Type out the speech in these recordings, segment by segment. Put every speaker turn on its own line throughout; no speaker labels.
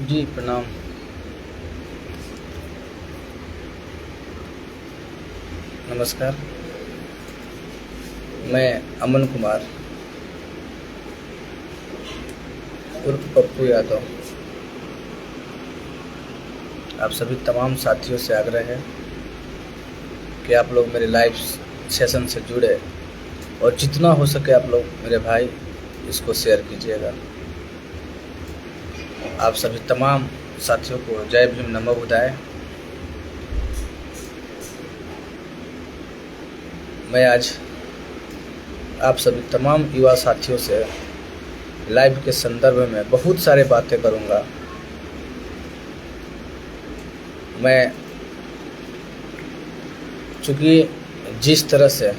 जी, प्रणाम। नमस्कार। मैं अमन कुमार उर्फ पप्पू यादव आप सभी तमाम साथियों से आग्रह है कि आप लोग मेरे लाइव सेशन से जुड़े और जितना हो सके आप लोग मेरे भाई इसको शेयर कीजिएगा। आप सभी तमाम साथियों को जय भीम, नमो बुद्धाय। मैं आज आप सभी तमाम युवा साथियों से लाइव के संदर्भ में बहुत सारे बातें करूंगा। मैं चूँकि जिस तरह से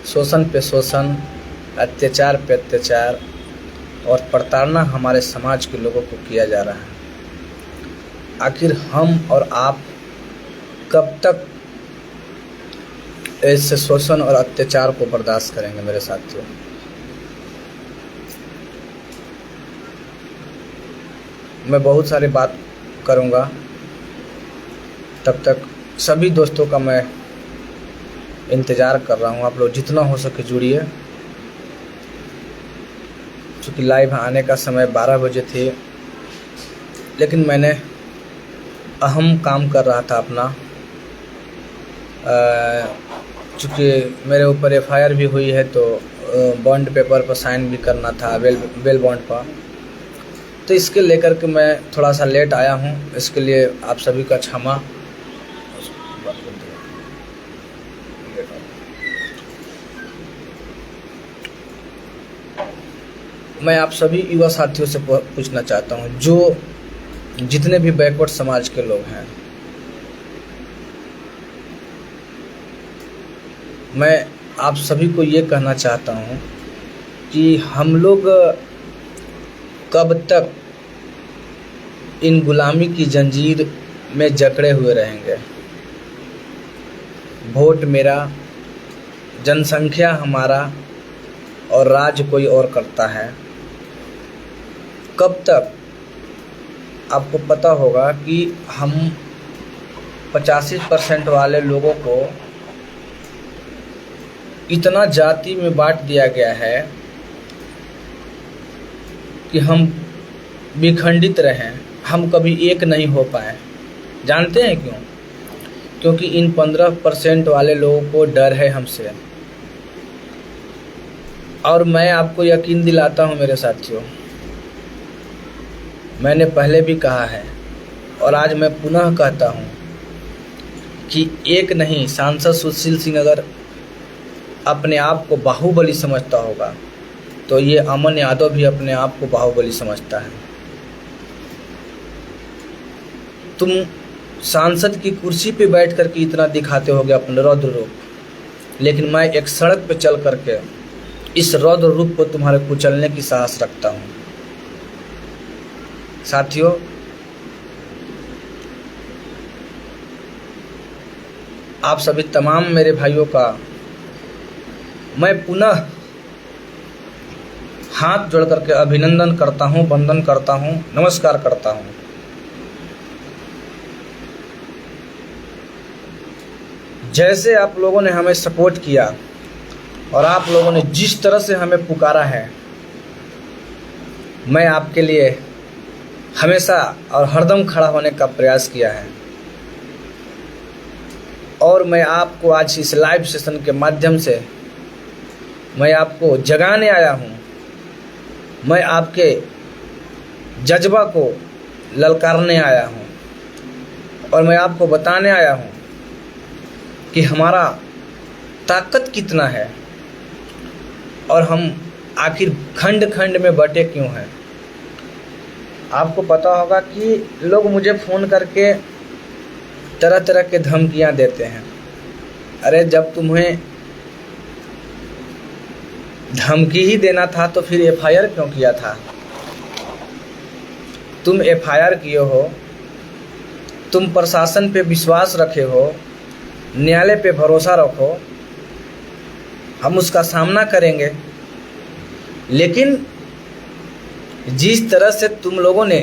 शोषण पे शोषण, अत्याचार पे अत्याचार और प्रताड़ना हमारे समाज के लोगों को किया जा रहा है, आखिर हम और आप कब तक ऐसे शोषण और अत्याचार को बर्दाश्त करेंगे मेरे साथियों। मैं बहुत सारी बात करूंगा, तब तक सभी दोस्तों का मैं इंतज़ार कर रहा हूं। आप लोग जितना हो सके जुड़िए। चूँकि लाइव आने का समय 12 बजे थी, लेकिन मैंने अहम काम कर रहा था अपना। चूँकि मेरे ऊपर एफआईआर भी हुई है, तो बॉन्ड पेपर पर साइन भी करना था, बेल बॉन्ड पर। तो इसके लेकर के मैं थोड़ा सा लेट आया हूँ, इसके लिए आप सभी का क्षमा। मैं आप सभी युवा साथियों से पूछना चाहता हूँ, जो जितने भी बैकवर्ड समाज के लोग हैं, मैं आप सभी को ये कहना चाहता हूँ कि हम लोग कब तक इन गुलामी की जंजीर में जकड़े हुए रहेंगे। वोट मेरा, जनसंख्या हमारा और राज कोई और करता है। कब तक? आपको पता होगा कि हम 85% वाले लोगों को इतना जाति में बांट दिया गया है कि हम विखंडित रहें, हम कभी एक नहीं हो पाए। जानते हैं क्यों? क्योंकि इन 15% वाले लोगों को डर है हमसे। और मैं आपको यकीन दिलाता हूं मेरे साथियों, मैंने पहले भी कहा है और आज मैं पुनः कहता हूं कि एक नहीं, सांसद सुशील सिंह अगर अपने आप को बाहुबली समझता होगा तो ये अमन यादव भी अपने आप को बाहुबली समझता है। तुम सांसद की कुर्सी पे बैठ करके इतना दिखाते होगे अपना रौद्र रूप, लेकिन मैं एक सड़क पे चल करके इस रौद्र रूप को तुम्हारे कुचलने की साहस रखता हूं। साथियों, आप सभी तमाम मेरे भाइयों का मैं पुनः हाथ जोड़ करके अभिनंदन करता हूं, वंदन करता हूं, नमस्कार करता हूं। जैसे आप लोगों ने हमें सपोर्ट किया और आप लोगों ने जिस तरह से हमें पुकारा है, मैं आपके लिए हमेशा और हरदम खड़ा होने का प्रयास किया है। और मैं आपको आज इस लाइव सेशन के माध्यम से मैं आपको जगाने आया हूँ। मैं आपके जज्बा को ललकारने आया हूँ और मैं आपको बताने आया हूँ कि हमारा ताकत कितना है और हम आखिर खंड खंड में बटे क्यों हैं। आपको पता होगा कि लोग मुझे फ़ोन करके तरह तरह के धमकियां देते हैं। अरे जब तुम्हें धमकी ही देना था तो फिर एफआईआर क्यों किया था? तुम एफआईआर किए हो, तुम प्रशासन पे विश्वास रखे हो, न्यायालय पे भरोसा रखो, हम उसका सामना करेंगे। लेकिन जिस तरह से तुम लोगों ने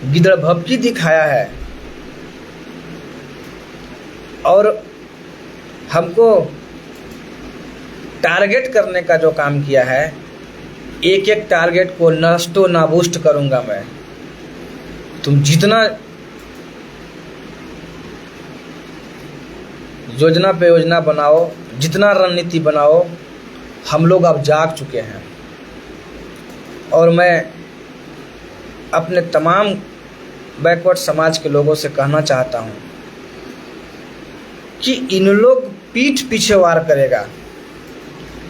गिदड़ भभकी दिखाया है और हमको टारगेट करने का जो काम किया है, एक एक टारगेट को नष्टो नाबूस्ट करूंगा मैं। तुम जितना योजना पे योजना बनाओ, जितना रणनीति बनाओ, हम लोग अब जाग चुके हैं। और मैं अपने तमाम बैकवर्ड समाज के लोगों से कहना चाहता हूं कि इन लोग पीठ पीछे वार करेगा,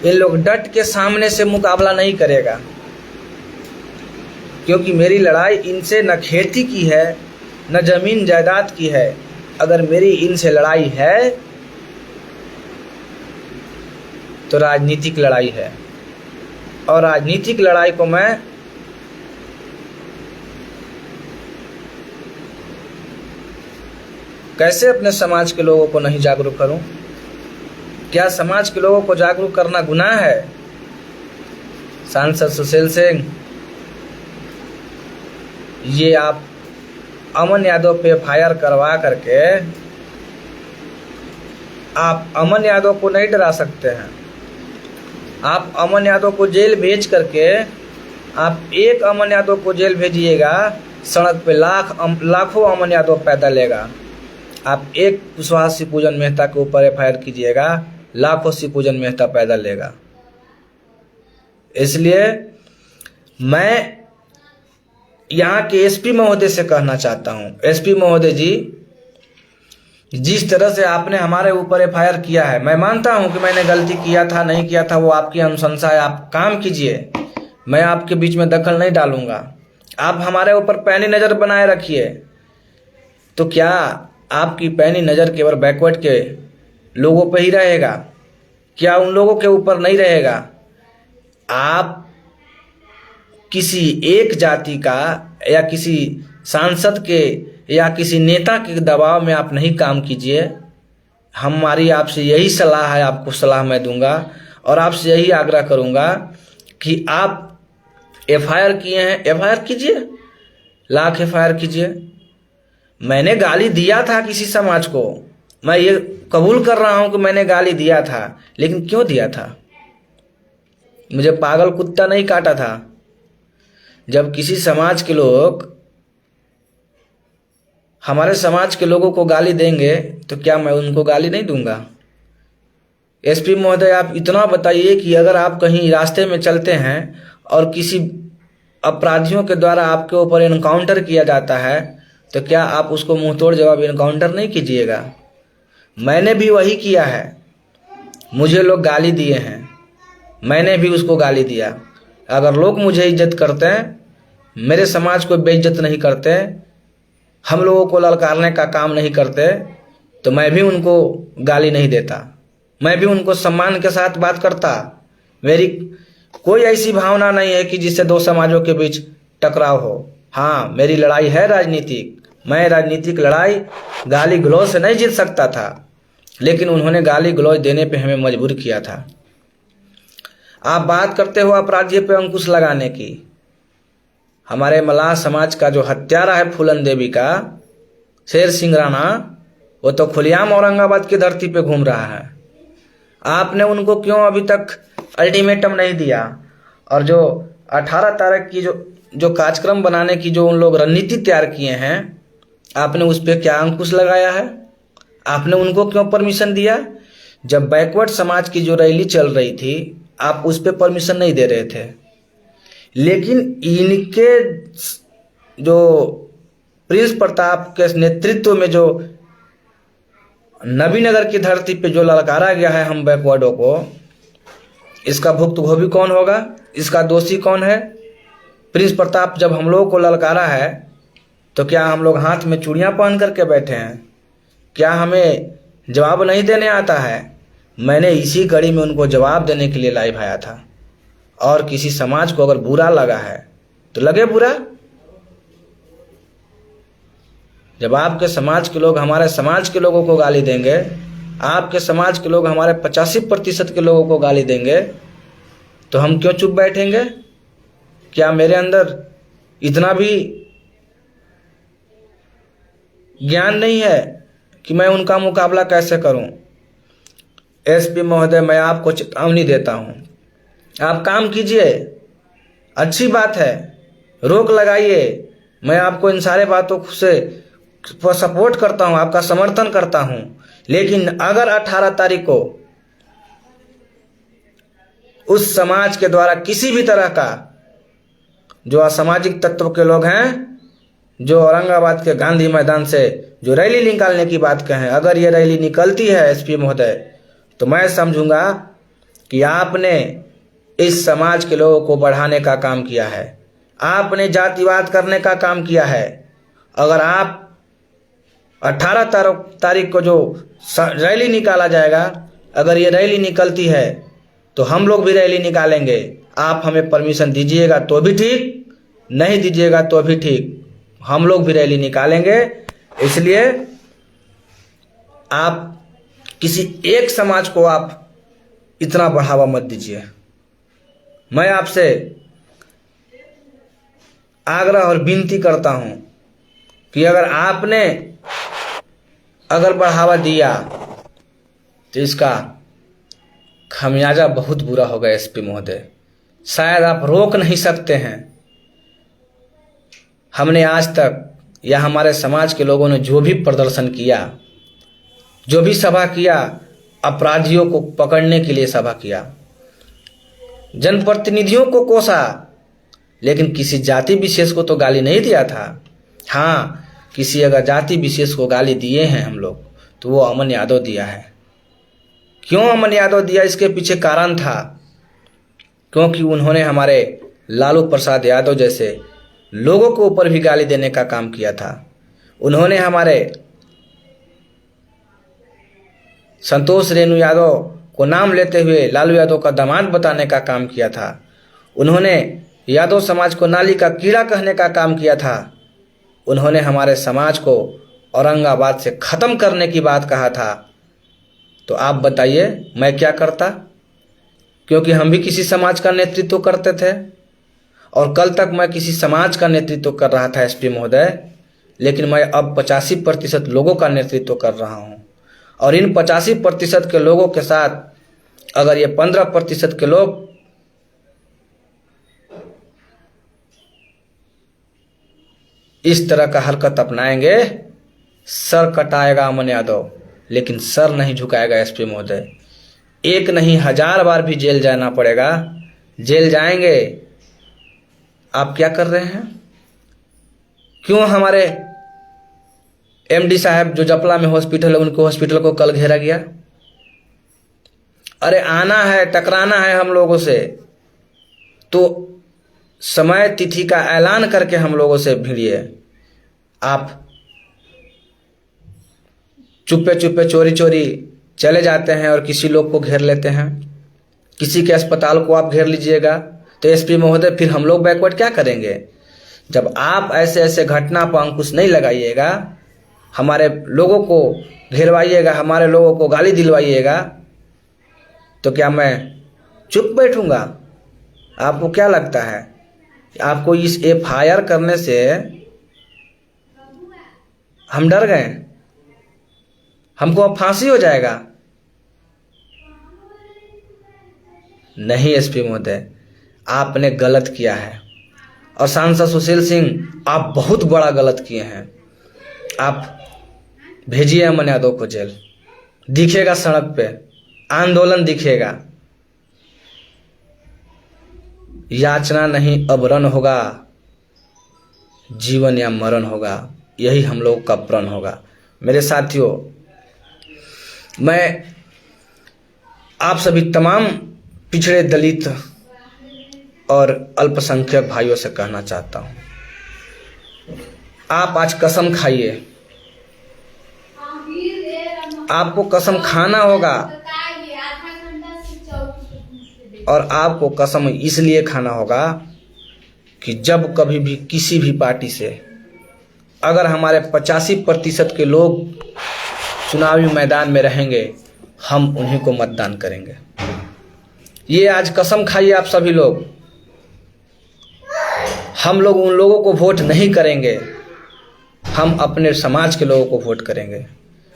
इन लोग डट के सामने से मुकाबला नहीं करेगा, क्योंकि मेरी लड़ाई इनसे न खेती की है न जमीन जायदाद की है। अगर मेरी इनसे लड़ाई है तो राजनीतिक लड़ाई है, और राजनीतिक लड़ाई को मैं कैसे अपने समाज के लोगों को नहीं जागरूक करूं? क्या समाज के लोगों को जागरूक करना गुनाह है? सांसद सुशील सिंह, ये आप अमन यादव पे एफआईआर करवा करके आप अमन यादव को नहीं डरा सकते हैं। आप अमन यादव को जेल भेज करके आप एक अमन यादव को जेल भेजिएगा, सड़क पे लाखों अमन यादव पैदा लेगा। आप एक कुशवाहा शिवपूजन मेहता के ऊपर एफआईआर कीजिएगा, लाखों शिवपूजन मेहता पैदा लेगा। इसलिए मैं यहाँ के एसपी महोदय से कहना चाहता हूँ, एसपी महोदय जी, जिस तरह से आपने हमारे ऊपर एफआईआर किया है, मैं मानता हूँ कि मैंने गलती किया था नहीं किया था, वो आपकी अनुशंसा है, आप काम कीजिए, मैं आपके बीच में दखल नहीं डालूंगा। आप हमारे ऊपर पैनी नज़र बनाए रखिए। तो क्या आपकी पैनी नज़र केवल बैकवर्ड के लोगों पर ही रहेगा? क्या उन लोगों के ऊपर नहीं रहेगा? आप किसी एक जाति का या किसी सांसद के या किसी नेता के दबाव में आप नहीं काम कीजिए। हमारी आपसे यही सलाह है, आपको सलाह मैं दूंगा और आपसे यही आग्रह करूंगा कि आप एफआईआर किए हैं, एफआईआर कीजिए, लाख एफआईआर कीजिए। मैंने गाली दिया था किसी समाज को, मैं ये कबूल कर रहा हूं कि मैंने गाली दिया था, लेकिन क्यों दिया था? मुझे पागल कुत्ता नहीं काटा था। जब किसी समाज के लोग हमारे समाज के लोगों को गाली देंगे तो क्या मैं उनको गाली नहीं दूंगा? एसपी महोदय, आप इतना बताइए कि अगर आप कहीं रास्ते में चलते हैं और किसी अपराधियों के द्वारा आपके ऊपर एनकाउंटर किया जाता है तो क्या आप उसको मुंह तोड़ जवाब एनकाउंटर नहीं कीजिएगा? मैंने भी वही किया है। मुझे लोग गाली दिए हैं, मैंने भी उसको गाली दिया। अगर लोग मुझे इज्जत करते हैं, मेरे समाज को बेइज्जत नहीं करते, हम लोगों को ललकारने का काम नहीं करते, तो मैं भी उनको गाली नहीं देता, मैं भी उनको सम्मान के साथ बात करता। मेरी कोई ऐसी भावना नहीं है कि जिससे दो समाजों के बीच टकराव हो। हाँ, मेरी लड़ाई है राजनीतिक। मैं राजनीतिक लड़ाई गाली गलौज से नहीं जीत सकता था, लेकिन उन्होंने गाली गलौज देने पे हमें मजबूर किया था। आप बात करते हो अपराधियों पे अंकुश लगाने की। हमारे मलाह समाज का जो हत्यारा है फूलन देवी का, शेर सिंह राणा, वो तो खुलेआम औरंगाबाद की धरती पे घूम रहा है। आपने उनको क्यों अभी तक अल्टीमेटम नहीं दिया? और जो 18 तारीख की जो कार्यक्रम बनाने की जो उन लोग रणनीति तैयार किए हैं, आपने उस पर क्या अंकुश लगाया है? आपने उनको क्यों परमिशन दिया? जब बैकवर्ड समाज की जो रैली चल रही थी, आप उस पर परमिशन नहीं दे रहे थे, लेकिन इनके जो प्रिंस प्रताप के नेतृत्व में जो नबीनगर की धरती पे जो ललकारा गया है हम बैकवर्डों को, इसका भुक्तभोगी कौन होगा? इसका दोषी कौन है? प्रिंस प्रताप जब हम लोगों को ललकारा है तो क्या हम लोग हाथ में चूड़ियां पहन करके बैठे हैं? क्या हमें जवाब नहीं देने आता है? मैंने इसी कड़ी में उनको जवाब देने के लिए लाइव आया था। और किसी समाज को अगर बुरा लगा है तो लगे बुरा। जब आपके समाज के लोग हमारे समाज के लोगों को गाली देंगे, आपके समाज के लोग हमारे 85% के लोगों को गाली देंगे, तो हम क्यों चुप बैठेंगे? क्या मेरे अंदर इतना भी ज्ञान नहीं है कि मैं उनका मुकाबला कैसे करूं? एसपी महोदय, मैं आपको चेतावनी देता हूं, आप काम कीजिए, अच्छी बात है, रोक लगाइए। मैं आपको इन सारे बातों से सपोर्ट करता हूं, आपका समर्थन करता हूं। लेकिन अगर 18 तारीख को उस समाज के द्वारा किसी भी तरह का जो असामाजिक तत्व के लोग हैं, जो औरंगाबाद के गांधी मैदान से जो रैली निकालने की बात कहें, अगर ये रैली निकलती है एसपी महोदय, तो मैं समझूंगा कि आपने इस समाज के लोगों को बढ़ाने का काम किया है, आपने जातिवाद करने का काम किया है। अगर आप 18 तारीख को जो रैली निकाला जाएगा, अगर ये रैली निकलती है तो हम लोग भी रैली निकालेंगे। आप हमें परमिशन दीजिएगा तो भी ठीक, नहीं दीजिएगा तो भी ठीक, हम लोग भी रैली निकालेंगे। इसलिए आप किसी एक समाज को आप इतना बढ़ावा मत दीजिए। मैं आपसे आग्रह और विनती करता हूं कि अगर बढ़ावा दिया तो इसका खामियाजा बहुत बुरा होगा एसपी महोदय। शायद आप रोक नहीं सकते हैं। हमने आज तक या हमारे समाज के लोगों ने जो भी प्रदर्शन किया, जो भी सभा किया, अपराधियों को पकड़ने के लिए सभा किया, जनप्रतिनिधियों को कोसा, लेकिन किसी जाति विशेष को तो गाली नहीं दिया था। हाँ, किसी अगर जाति विशेष को गाली दिए हैं हम लोग, तो वो अमन यादव दिया है। क्यों अमन यादव दिया? इसके पीछे कारण था, क्योंकि उन्होंने हमारे लालू प्रसाद यादव जैसे लोगों के ऊपर भी गाली देने का काम किया था। उन्होंने हमारे संतोष रेणु यादव को नाम लेते हुए लालू यादव का दामाद बताने का काम किया था। उन्होंने यादव समाज को नाली का कीड़ा कहने का काम किया था। उन्होंने हमारे समाज को औरंगाबाद से ख़त्म करने की बात कहा था। तो आप बताइए मैं क्या करता? क्योंकि हम भी किसी समाज का नेतृत्व करते थे, और कल तक मैं किसी समाज का नेतृत्व कर रहा था एसपी महोदय, लेकिन मैं अब 85% लोगों का नेतृत्व कर रहा हूं। और इन 85% के लोगों के साथ अगर ये 15% के लोग इस तरह का हरकत अपनाएंगे, सर कटाएगा अमन यादव, लेकिन सर नहीं झुकाएगा एसपी महोदय। एक नहीं 1000 बार भी जेल जाना पड़ेगा, जेल जाएंगे। आप क्या कर रहे हैं? क्यों हमारे एमडी साहब जो जपला में हॉस्पिटल है, उनको हॉस्पिटल को कल घेरा गया? अरे आना है, टकराना है हम लोगों से, तो समय तिथि का ऐलान करके हम लोगों से भिड़िए। आप चुप्पे चुप्पे चोरी चोरी चले जाते हैं और किसी लोग को घेर लेते हैं। किसी के अस्पताल को आप घेर लीजिएगा तो एसपी महोदय फिर हम लोग बैकवर्ड क्या करेंगे? जब आप ऐसे ऐसे घटना पर अंकुश नहीं लगाइएगा, हमारे लोगों को घेरवाइएगा, हमारे लोगों को गाली दिलवाइएगा, तो क्या मैं चुप बैठूंगा? आपको क्या लगता है आपको इस एफआईआर करने से हम डर गए? हमको अब फांसी हो जाएगा? नहीं एसपी महोदय, आपने गलत किया है। और सांसद सुशील सिंह, आप बहुत बड़ा गलत किए हैं। आप भेजिए अमन यादव को जेल, दिखेगा सड़क पे, आंदोलन दिखेगा। याचना नहीं अब रण होगा, जीवन या मरण होगा, यही हम लोग का प्रण होगा। मेरे साथियों, मैं आप सभी तमाम पिछड़े दलित और अल्पसंख्यक भाइयों से कहना चाहता हूं, आप आज कसम खाइए, आपको कसम खाना होगा। और आपको कसम इसलिए खाना होगा कि जब कभी भी किसी भी पार्टी से अगर हमारे 85% के लोग चुनावी मैदान में रहेंगे, हम उन्हीं को मतदान करेंगे। ये आज कसम खाइए आप सभी लोग, हम लोग उन लोगों को वोट नहीं करेंगे, हम अपने समाज के लोगों को वोट करेंगे।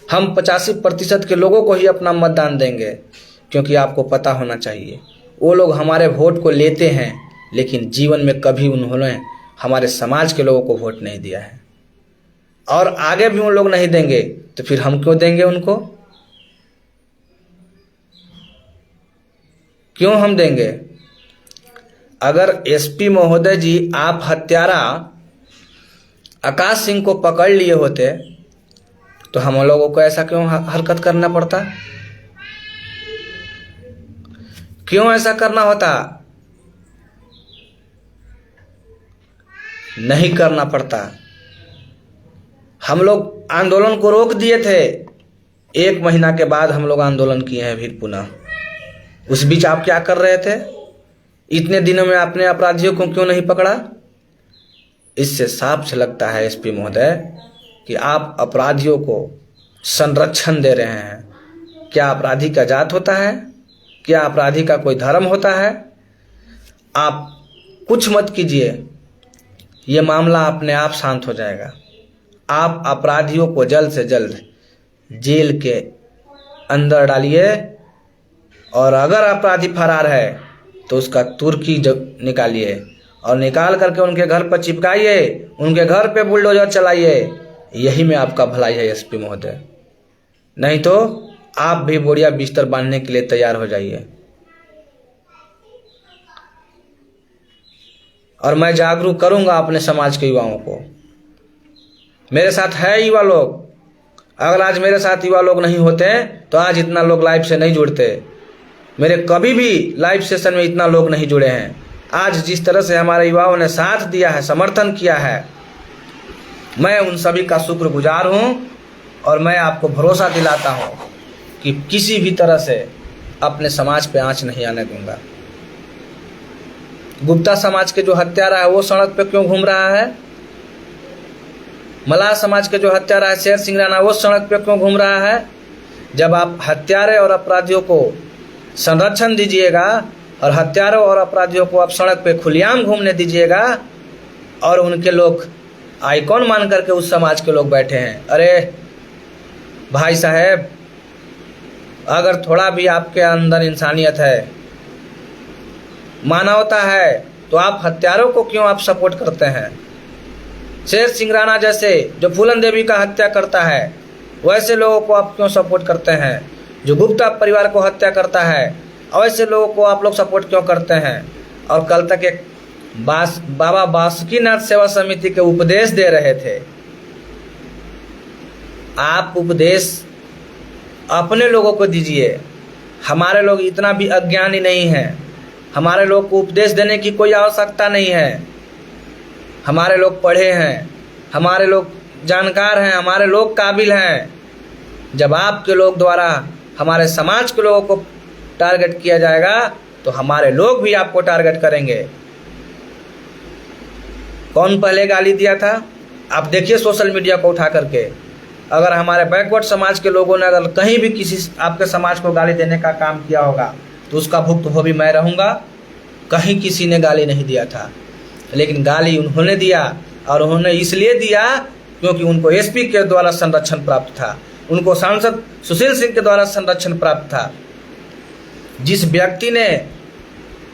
हम 85% के लोगों को ही अपना मतदान देंगे, क्योंकि आपको पता होना चाहिए वो लोग हमारे वोट को लेते हैं, लेकिन जीवन में कभी उन्होंने हमारे समाज के लोगों को वोट नहीं दिया है, और आगे भी उन लोग नहीं देंगे, तो फिर हम क्यों देंगे उनको? क्यों हम देंगे? अगर एसपी महोदय जी आप हत्यारा आकाश सिंह को पकड़ लिए होते तो हम लोगों को ऐसा क्यों हरकत करना पड़ता? क्यों ऐसा करना होता? नहीं करना पड़ता। हम लोग आंदोलन को रोक दिए थे, 1 महीना के बाद हम लोग आंदोलन किए हैं फिर पुनः। उस बीच आप क्या कर रहे थे? इतने दिनों में आपने अपराधियों को क्यों नहीं पकड़ा? इससे साफ झलकता है एसपी महोदय कि आप अपराधियों को संरक्षण दे रहे हैं। क्या अपराधी का जात होता है? क्या अपराधी का कोई धर्म होता है? आप कुछ मत कीजिए, ये मामला अपने आप शांत हो जाएगा। आप अपराधियों को जल्द से जल्द जेल के अंदर डालिए, और अगर अपराधी फरार है तो उसका तुर्की निकालिए और निकाल करके उनके घर पर चिपकाइए, उनके घर पे बुलडोजर चलाइए। यही में आपका भलाई है एसपी महोदय। नहीं तो आप भी बोरिया बिस्तर बांधने के लिए तैयार हो जाइए। और मैं जागरूक करूंगा अपने समाज के युवाओं को। मेरे साथ है युवा लोग, अगर आज मेरे साथ युवा लोग नहीं होते तो आज इतना लोग लाइव से नहीं जुड़ते। मेरे कभी भी लाइव सेशन में इतना लोग नहीं जुड़े हैं। आज जिस तरह से हमारे युवाओं ने साथ दिया है, समर्थन किया है, मैं उन सभी का शुक्रगुजार हूं, और मैं आपको भरोसा दिलाता हूं कि किसी भी तरह से अपने समाज पे आंच नहीं आने दूंगा। गुप्ता समाज के जो हत्यारा है वो सड़क पे क्यों घूम रहा है? मलाह समाज के जो हत्यारा है शेर सिंह राणा, वो सड़क पे क्यों घूम रहा है? जब आप हत्यारे और अपराधियों को संरक्षण दीजिएगा और हत्यारों और अपराधियों को आप सड़क पे खुलेआम घूमने दीजिएगा, और उनके लोग आइकॉन मान करके उस समाज के लोग बैठे हैं। अरे भाई साहब, अगर थोड़ा भी आपके अंदर इंसानियत है, मानवता है, तो आप हत्यारों को क्यों आप सपोर्ट करते हैं? शेर सिंह राणा जैसे जो फूलन देवी का हत्या करता है, वैसे लोगों को आप क्यों सपोर्ट करते हैं? जो गुप्ता परिवार को हत्या करता है, वैसे लोगों को आप लोग सपोर्ट क्यों करते हैं? और कल तक एक बाबा बासुकीनाथ सेवा समिति के उपदेश दे रहे थे। आप उपदेश अपने लोगों को दीजिए। हमारे लोग इतना भी अज्ञानी नहीं हैं। हमारे लोग को उपदेश देने की कोई आवश्यकता नहीं है। हमारे लोग पढ़े हैं, हमारे लोग जानकार हैं, हमारे लोग काबिल हैं। जब आपके लोग द्वारा हमारे समाज के लोगों को टारगेट किया जाएगा तो हमारे लोग भी आपको टारगेट करेंगे। कौन पहले गाली दिया था? आप देखिए सोशल मीडिया को उठा करके। अगर हमारे बैकवर्ड समाज के लोगों ने अगर कहीं भी किसी आपके समाज को गाली देने का काम किया होगा तो उसका भुक्तभोगी मैं रहूँगा। कहीं किसी ने गाली नहीं दिया था, लेकिन गाली उन्होंने दिया, और उन्होंने इसलिए दिया क्योंकि उनको एसपी के द्वारा संरक्षण प्राप्त था, उनको सांसद सुशील सिंह के द्वारा संरक्षण प्राप्त था। जिस व्यक्ति ने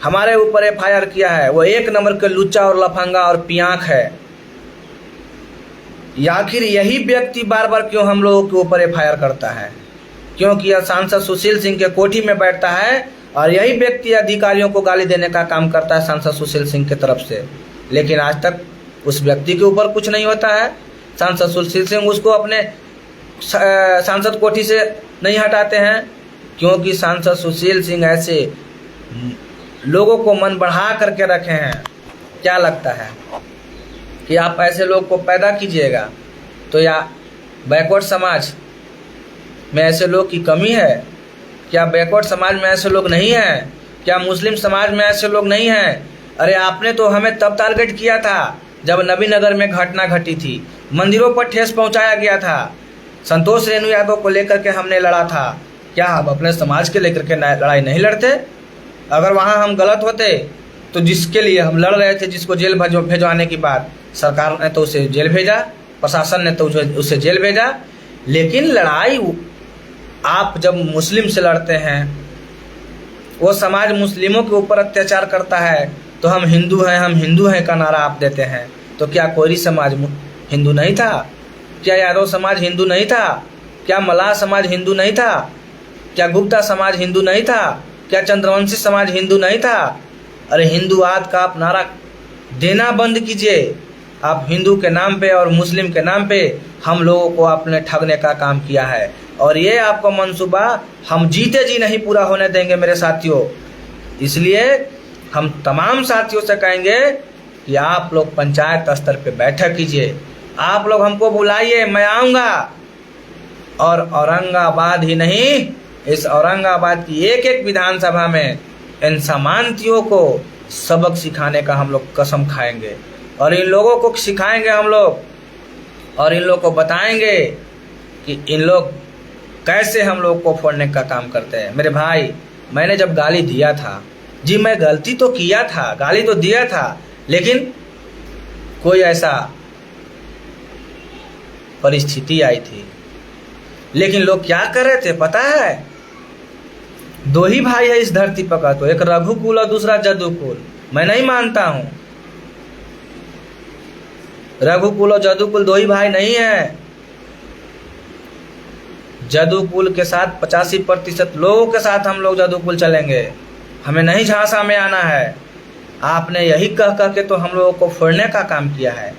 हमारे ऊपर एफआईआर किया है वो 1 नंबर के लुच्चा और लफंगा और पियांक है। आखिर यही व्यक्ति बार बार क्यों हम लोगों के ऊपर एफआईआर करता है? क्योंकि यह सांसद सुशील सिंह के कोठी में बैठता है और यही व्यक्ति अधिकारियों को गाली देने का काम करता है सांसद सुशील सिंह की तरफ से। लेकिन आज तक उस व्यक्ति के ऊपर कुछ नहीं होता है। सांसद सुशील सिंह उसको अपने सांसद कोठी से नहीं हटाते हैं, क्योंकि सांसद सुशील सिंह ऐसे लोगों को मन बढ़ा करके रखे हैं। क्या लगता है कि आप ऐसे लोग को पैदा कीजिएगा तो या बैकवर्ड समाज में ऐसे लोग की कमी है? क्या बैकवर्ड समाज में ऐसे लोग नहीं हैं? क्या मुस्लिम समाज में ऐसे लोग नहीं हैं? अरे आपने तो हमें तब टारगेट किया था जब नबीनगर में घटना घटी थी, मंदिरों पर ठेस पहुंचाया गया था, संतोष रेणु यादव को लेकर के हमने लड़ा था। क्या हम अपने समाज के लेकर के लड़ाई नहीं लड़ते? अगर वहाँ हम गलत होते तो जिसके लिए हम लड़ रहे थे, जिसको जेल भेजवाने की बात, सरकार ने तो उसे जेल भेजा, प्रशासन ने तो उसे जेल भेजा। लेकिन लड़ाई आप जब मुस्लिम से लड़ते हैं, वो समाज मुस्लिमों के ऊपर अत्याचार करता है, तो हम हिंदू हैं का नारा आप देते हैं। तो क्या कोयरी समाज हिंदू नहीं था? क्या यादव समाज हिंदू नहीं था? क्या मलाह समाज हिंदू नहीं था? क्या गुप्ता समाज हिंदू नहीं था? क्या चंद्रवंशी समाज हिंदू नहीं था? अरे हिंदूवाद का आप नारा देना बंद कीजिए। आप हिंदू के नाम पे और मुस्लिम के नाम पे हम लोगों को आपने ठगने का काम किया है, और ये आपका मंसूबा हम जीते जी नहीं पूरा होने देंगे मेरे साथियों। इसलिए हम तमाम साथियों से कहेंगे कि आप लोग पंचायत स्तर पे बैठक कीजिए, आप लोग हमको बुलाइए, मैं आऊँगा। और औरंगाबाद ही नहीं, इस औरंगाबाद की एक एक विधानसभा में इन समानतियों को सबक सिखाने का हम लोग कसम खाएंगे, और इन लोगों को सिखाएंगे हम लोग, और इन लोग को बताएंगे कि इन लोग कैसे हम लोग को फोड़ने का काम करते हैं। मेरे भाई, मैंने जब गाली दिया था, जी मैं गलती तो किया था, गाली तो दिया था, लेकिन कोई ऐसा परिस्थिति आई थी। लेकिन लोग क्या कर रहे थे पता है? दो ही भाई है इस धरती पर का, तो एक रघुकुल और दूसरा जदुकुल। मैं नहीं मानता हूं, रघुकुल और जदुकुल दो ही भाई नहीं है। जदुकुल के साथ 85% लोगों के साथ हम लोग जदुकुल चलेंगे। हमें नहीं झांसा में आना है। आपने यही कह के तो हम लोगों को फोड़ने का काम किया है,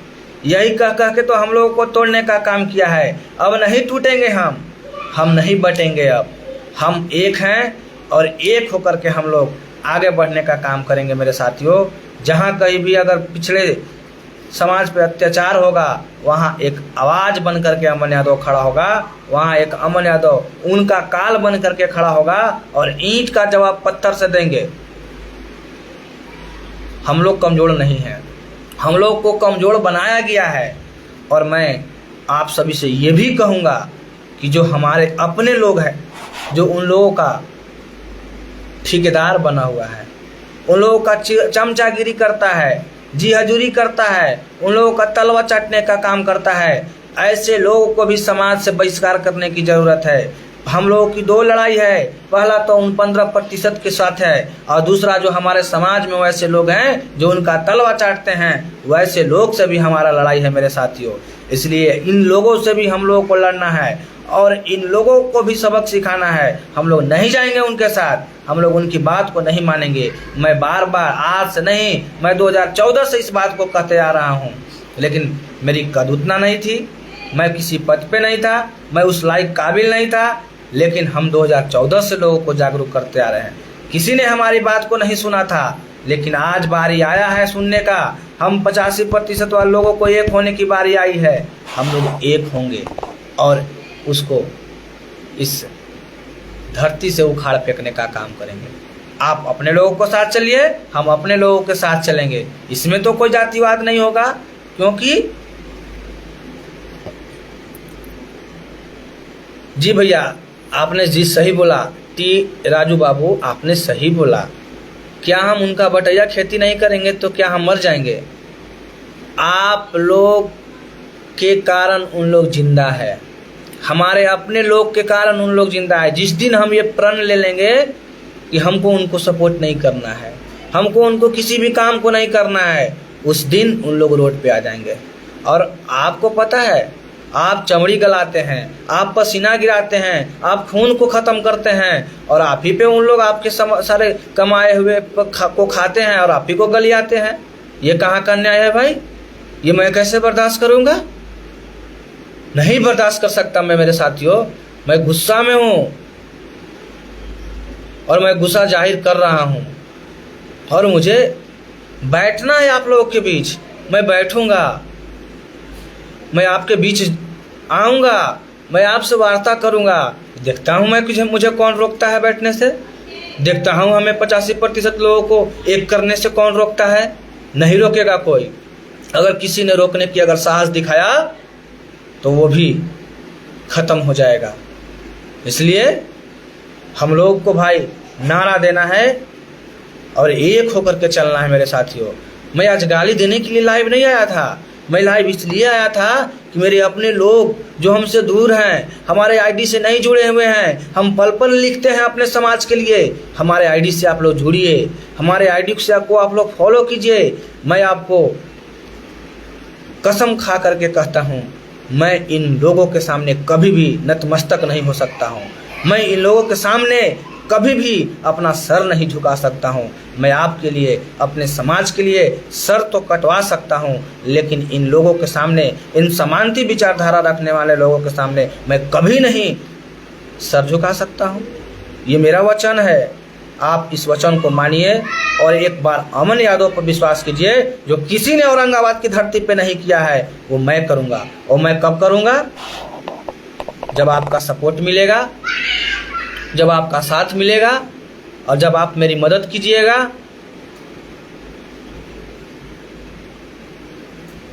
यही कह के तो हम लोगों को तोड़ने का काम किया है। अब नहीं टूटेंगे हम नहीं बटेंगे। अब हम एक हैं, और एक होकर के हम लोग आगे बढ़ने का काम करेंगे मेरे साथियों। जहाँ कहीं भी अगर पिछड़े समाज पे अत्याचार होगा, वहाँ एक आवाज़ बन करके अमन यादव खड़ा होगा, वहाँ एक अमन यादव उनका काल बन करके खड़ा होगा, और ईंट का जवाब पत्थर से देंगे। हम लोग कमज़ोर नहीं हैं, हम लोग को कमज़ोर बनाया गया है। और मैं आप सभी से ये भी कहूँगा कि जो हमारे अपने लोग हैं, जो उन लोगों का ठेकेदार बना हुआ है, उन लोगों का चमचागिरी करता है, जी हजूरी करता है, उन लोगों का तलवा चाटने का काम करता है, ऐसे लोगों को भी समाज से बहिष्कार करने की ज़रूरत है। हम लोगों की दो लड़ाई है, पहला तो उन 15% के साथ है, और दूसरा जो हमारे समाज में वैसे लोग हैं जो उनका तलवा चाटते हैं, वैसे लोग से भी हमारा लड़ाई है मेरे साथियों। इसलिए इन लोगों से भी हम लोगों को लड़ना है, और इन लोगों को भी सबक सिखाना है। हम लोग नहीं जाएंगे उनके साथ, हम लोग उनकी बात को नहीं मानेंगे। मैं बार बार आज से नहीं, मैं 2014 से इस बात को कहते आ रहा हूँ, लेकिन मेरी कद उतना नहीं थी, मैं किसी पद पे नहीं था, मैं उस लायक काबिल नहीं था, लेकिन हम 2014 से लोगों को जागरूक करते आ रहे हैं। किसी ने हमारी बात को नहीं सुना था, लेकिन आज बारी आया है सुनने का। हम 85% वाले लोगों को एक होने की बारी आई है। हम लोग एक होंगे और उसको इस धरती से उखाड़ फेंकने का काम करेंगे। आप अपने लोगों को साथ चलिए, हम अपने लोगों के साथ चलेंगे। इसमें तो कोई जातिवाद नहीं होगा, क्योंकि जी भैया आपने जी सही बोला, टी राजू बाबू आपने सही बोला। क्या हम उनका बटैया खेती नहीं करेंगे तो क्या हम मर जाएंगे? आप लोग के कारण उन लोग जिंदा है, हमारे अपने लोग के कारण उन लोग जिंदा है। जिस दिन हम ये प्रण ले लेंगे कि हमको उनको सपोर्ट नहीं करना है, हमको उनको किसी भी काम को नहीं करना है, उस दिन उन लोग रोड पे आ जाएंगे। और आपको पता है, आप चमड़ी गलाते हैं, आप पसीना गिराते हैं, आप खून को ख़त्म करते हैं, और आप ही पे उन लोग आपके सारे कमाए हुए को खाते हैं और आप ही को गलियाते हैं। ये कहाँ का न्याय है भाई? ये मैं कैसे बर्दाश्त करूँगा? नहीं बर्दाश्त कर सकता मैं मेरे साथियों। मैं गुस्सा में हूँ और मैं गुस्सा जाहिर कर रहा हूँ, और मुझे बैठना है आप लोगों के बीच। मैं बैठूँगा, मैं आपके बीच आऊँगा, मैं आपसे वार्ता करूँगा। देखता हूँ मैं मुझे कौन रोकता है बैठने से, देखता हूँ हमें 85% लोगों को एक करने से कौन रोकता है। नहीं रोकेगा कोई। अगर किसी ने रोकने की अगर साहस दिखाया तो वो भी ख़त्म हो जाएगा। इसलिए हम लोग को भाई नारा देना है और एक होकर के चलना है मेरे साथियों। मैं आज गाली देने के लिए लाइव नहीं आया था, मैं लाइव इसलिए आया था कि मेरे अपने लोग जो हमसे दूर हैं, हमारे आईडी से नहीं जुड़े हुए हैं, हम पल पल लिखते हैं अपने समाज के लिए, हमारे आईडी से आप लोग जुड़िए, हमारे आईडी से आप लोग फॉलो कीजिए। मैं आपको कसम खा करके कहता हूँ, मैं इन लोगों के सामने कभी भी नतमस्तक नहीं हो सकता हूँ, मैं इन लोगों के सामने कभी भी अपना सर नहीं झुका सकता हूँ। मैं आपके लिए, अपने समाज के लिए सर तो कटवा सकता हूँ, लेकिन इन लोगों के सामने, इन समानती विचारधारा रखने वाले लोगों के सामने मैं कभी नहीं सर झुका सकता हूँ। ये मेरा वचन है, आप इस वचन को मानिए और एक बार अमन यादव पर विश्वास कीजिए। जो किसी ने औरंगाबाद की धरती पे नहीं किया है वो मैं करूँगा। और मैं कब करूँगा? जब आपका सपोर्ट मिलेगा, जब आपका साथ मिलेगा और जब आप मेरी मदद कीजिएगा।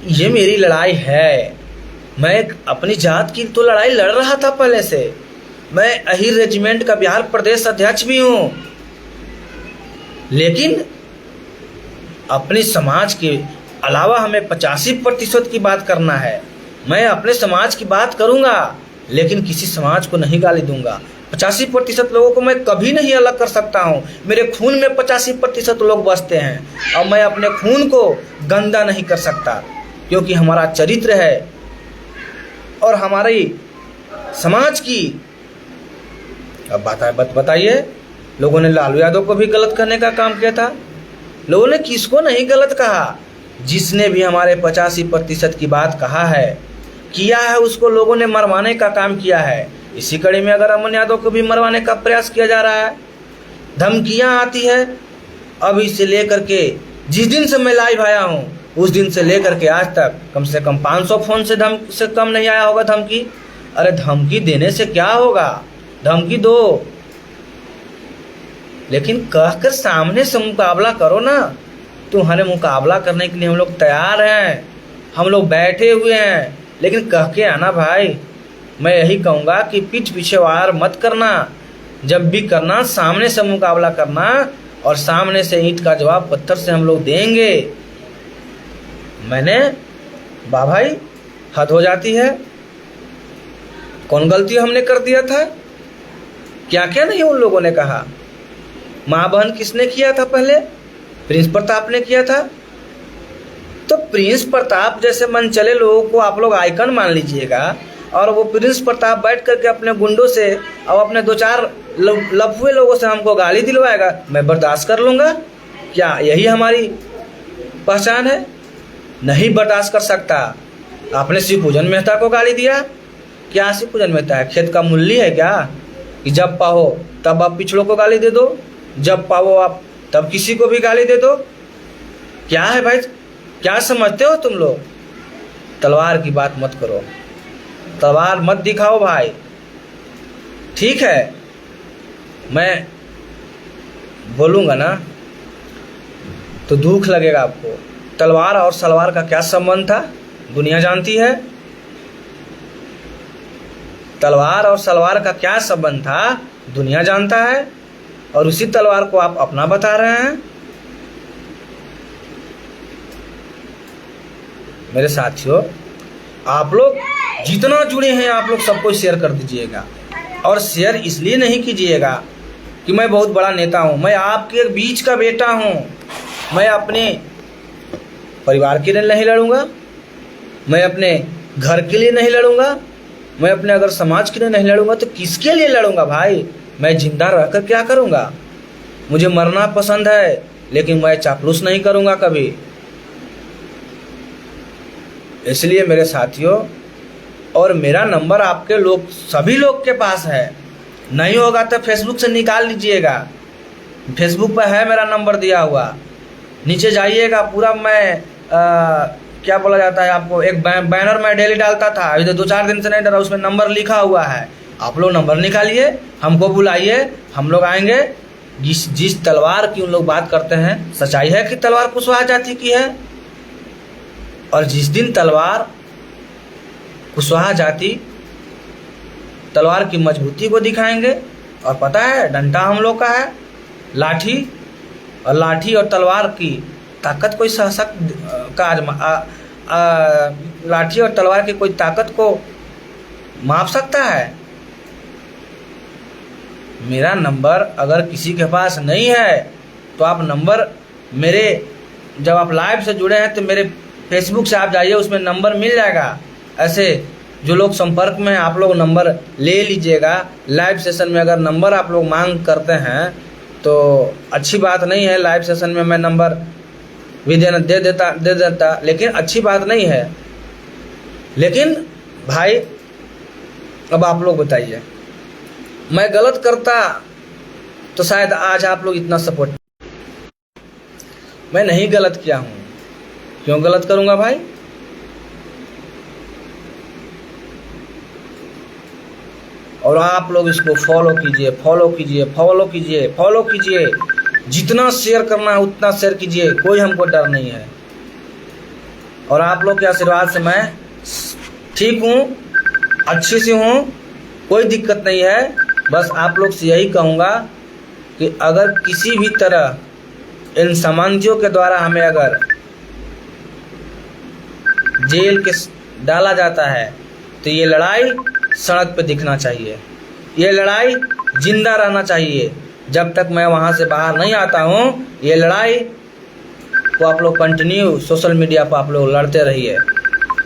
ये मेरी लड़ाई है। मैं अपनी जात की तो लड़ाई लड़ रहा था पहले से। मैं अहिर रेजिमेंट का बिहार प्रदेश अध्यक्ष भी हूं, लेकिन अपने समाज के अलावा हमें 85% की बात करना है। मैं अपने समाज की बात करूंगा, लेकिन किसी समाज को नहीं गाली दूंगा। 85% लोगों को मैं कभी नहीं अलग कर सकता हूँ। मेरे खून में 85% लोग बसते हैं और मैं अपने खून को गंदा नहीं कर सकता, क्योंकि हमारा चरित्र है और हमारी समाज की। अब बताइए, लोगों ने लालू यादव को भी गलत करने का काम किया था। लोगों ने किसको नहीं गलत कहा? जिसने भी हमारे 85% की बात कहा है, किया है, उसको लोगों ने मरवाने का काम किया है। इसी कड़ी में अगर अमन यादव को भी मरवाने का प्रयास किया जा रहा है, धमकियां आती है। अभी से लेकर के जिस दिन से मैं लाइव आया हूं, उस दिन से लेकर के आज तक कम से कम 500 फोन से कम नहीं आया होगा धमकी। अरे धमकी देने से क्या होगा? धमकी दो, लेकिन कहकर सामने से मुकाबला करो ना। तुम्हारे मुकाबला करने के लिए हम लोग तैयार हैं, हम लोग बैठे हुए हैं, लेकिन कह के आना भाई। मैं यही कहूँगा कि पीठ पीछे वार मत करना। जब भी करना, सामने से मुकाबला करना, और सामने से ईंट का जवाब पत्थर से हम लोग देंगे। मैंने भाई हद हो जाती है। कौन गलती हमने कर दिया था? क्या क्या नहीं उन लोगों ने कहा। माँ बहन किसने किया था? पहले प्रिंस प्रताप ने किया था। तो प्रिंस प्रताप जैसे मन चले लोगों को आप लोग आइकन मान लीजिएगा, और वो प्रिंस प्रताप बैठ करके अपने गुंडों से और अपने 2-4 लफुए लोगों से हमको गाली दिलवाएगा, मैं बर्दाश्त कर लूँगा? क्या यही हमारी पहचान है? नहीं बर्दाश्त कर सकता। आपने शिवपूजन मेहता को गाली दिया। क्या शिवपूजन मेहता है? खेत का मूल्य है क्या कि जब पाओ तब आप पिछड़ों को गाली दे दो, जब पाओ आप तब किसी को भी गाली दे दो? क्या है भाई? क्या समझते हो तुम लोग? तलवार की बात मत करो, तलवार मत दिखाओ भाई। ठीक है, मैं बोलूँगा ना तो दुख लगेगा आपको। तलवार और सलवार का क्या संबंध था, दुनिया जानती है। तलवार और सलवार का क्या संबंध था, दुनिया जानता है, और उसी तलवार को आप अपना बता रहे हैं। मेरे साथियों, आप लोग जितना जुड़े हैं आप लोग सबको शेयर कर दीजिएगा। और शेयर इसलिए नहीं कीजिएगा कि मैं बहुत बड़ा नेता हूं। मैं आपके बीच का बेटा हूं। मैं अपने परिवार के लिए नहीं लड़ूंगा, मैं अपने घर के लिए नहीं लड़ूंगा, मैं अपने अगर समाज के लिए नहीं लड़ूंगा तो किसके लिए लड़ूंगा भाई? मैं जिंदा रहकर क्या करूंगा? मुझे मरना पसंद है, लेकिन मैं चापलूस नहीं करूंगा कभी। इसलिए मेरे साथियों, और मेरा नंबर आपके लोग सभी लोग के पास है। नहीं होगा तो फेसबुक से निकाल लीजिएगा। फेसबुक पर है मेरा नंबर दिया हुआ, नीचे जाइएगा। पूरा मैं क्या बोला जाता है आपको, एक बैनर मैं डेली डालता था, अभी तो 2-4 दिन से नहीं डरा, उसमें नंबर लिखा हुआ है। आप लोग नंबर निकालिए, हमको बुलाइए, हम लोग आएंगे। जिस तलवार की उन लोग बात करते हैं, सच्चाई है कि तलवार कुशवाहा जाति की है। और जिस दिन तलवार कुशवाहा जाति तलवार की मजबूती को दिखाएंगे, और पता है डंडा हम लोग का है, लाठी और लाठी और तलवार की ताकत कोई लाठी और तलवार की कोई ताकत को माप सकता है? मेरा नंबर अगर किसी के पास नहीं है तो आप नंबर मेरे, जब आप लाइव से जुड़े हैं तो मेरे फेसबुक से आप जाइए, उसमें नंबर मिल जाएगा। ऐसे जो लोग संपर्क में हैं आप लोग नंबर ले लीजिएगा। लाइव सेशन में अगर नंबर आप लोग मांग करते हैं तो अच्छी बात नहीं है। लाइव सेशन में मैं नंबर भी दे देता, लेकिन अच्छी बात नहीं है। लेकिन भाई अब आप लोग बताइए, मैं गलत करता तो शायद आज आप लोग इतना सपोर्ट। मैं नहीं गलत किया हूं, क्यों गलत करूंगा भाई? और आप लोग इसको फॉलो कीजिए, फॉलो कीजिए, फॉलो कीजिए, फॉलो कीजिए। जितना शेयर करना है उतना शेयर कीजिए, कोई हमको डर नहीं है। और आप लोग के आशीर्वाद से मैं ठीक हूँ, अच्छी सी हूँ, कोई दिक्कत नहीं है। बस आप लोग से यही कहूँगा कि अगर किसी भी तरह इन सामंतियों के द्वारा हमें अगर जेल के डाला जाता है तो ये लड़ाई सड़क पे दिखना चाहिए, ये लड़ाई जिंदा रहना चाहिए। जब तक मैं वहाँ से बाहर नहीं आता हूँ, ये लड़ाई को आप लोग कंटिन्यू सोशल मीडिया पर आप लोग लड़ते रहिए।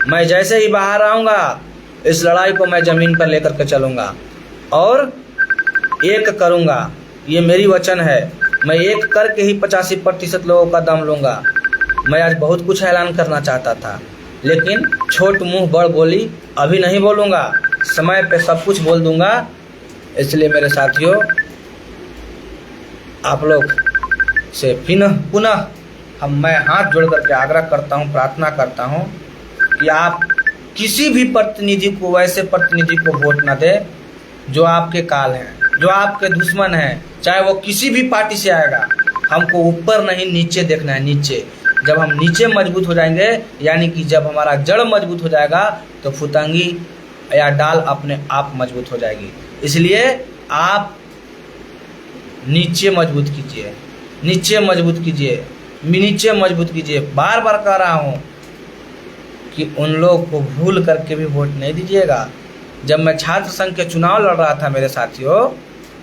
मैं जैसे ही बाहर आऊँगा इस लड़ाई को मैं ज़मीन पर लेकर के चलूँगा और एक करूँगा, ये मेरी वचन है। मैं एक करके ही 85% लोगों का दम लूँगा। मैं आज बहुत कुछ ऐलान करना चाहता था, लेकिन छोट मुंह बड़ बोली अभी नहीं बोलूँगा, समय पे सब कुछ बोल दूँगा। इसलिए मेरे साथियों, आप लोग से पुनः मैं हाथ जोड़ करके आग्रह करता हूँ, प्रार्थना करता हूँ कि आप किसी भी प्रतिनिधि को, वैसे प्रतिनिधि को वोट ना दे जो आपके काल हैं, जो आपके दुश्मन हैं, चाहे वो किसी भी पार्टी से आएगा। हमको ऊपर नहीं नीचे देखना है, नीचे। जब हम नीचे मजबूत हो जाएंगे, यानी कि जब हमारा जड़ मजबूत हो जाएगा तो फुतंगी या डाल अपने आप मजबूत हो जाएगी। इसलिए आप नीचे मजबूत कीजिए, नीचे मजबूत कीजिए, नीचे मजबूत कीजिए। बार बार कह रहा हूँ कि उन लोग को भूल करके भी वोट नहीं दीजिएगा। जब मैं छात्र संघ के चुनाव लड़ रहा था मेरे साथियों,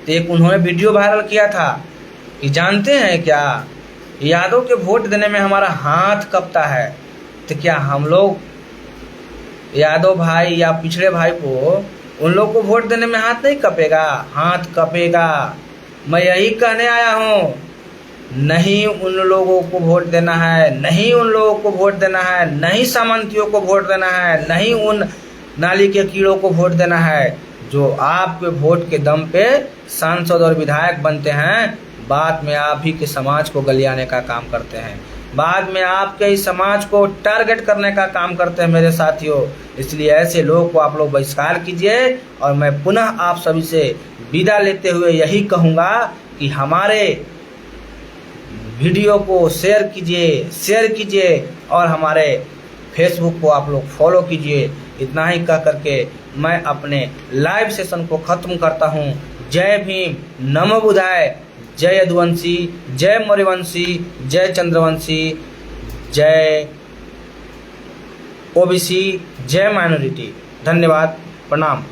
तो एक उन्होंने वीडियो वायरल किया था कि जानते हैं क्या, यादव के वोट देने में हमारा हाथ कँपता है। तो क्या हम लोग यादव भाई या पिछड़े भाई को, उन लोग को वोट देने में हाथ नहीं कँपेगा? हाथ कँपेगा। मैं यही कहने आया हूँ, नहीं उन लोगों को वोट देना है, नहीं उन लोगों को वोट देना है, नहीं सामंतियों को वोट देना है, नहीं उन नाली के कीड़ों को वोट देना है जो आपके वोट के दम पे सांसद और विधायक बनते हैं, बाद में आप ही के समाज को गलियाने का काम करते हैं, बाद में आपके ही समाज को टारगेट करने का काम करते हैं मेरे साथियों। इसलिए ऐसे लोगों को आप लोग बहिष्कार कीजिए। और मैं पुनः आप सभी से विदा लेते हुए यही कहूँगा कि हमारे वीडियो को शेयर कीजिए और हमारे फेसबुक को आप लोग फॉलो कीजिए। इतना ही कह करके मैं अपने लाइव सेशन को ख़त्म करता हूँ। जय भीम, नमो बुद्धाय, जय यदुवंशी, जय मौर्यवंशी, जय चंद्रवंशी, जय ओबीसी, जय माइनॉरिटी। धन्यवाद, प्रणाम।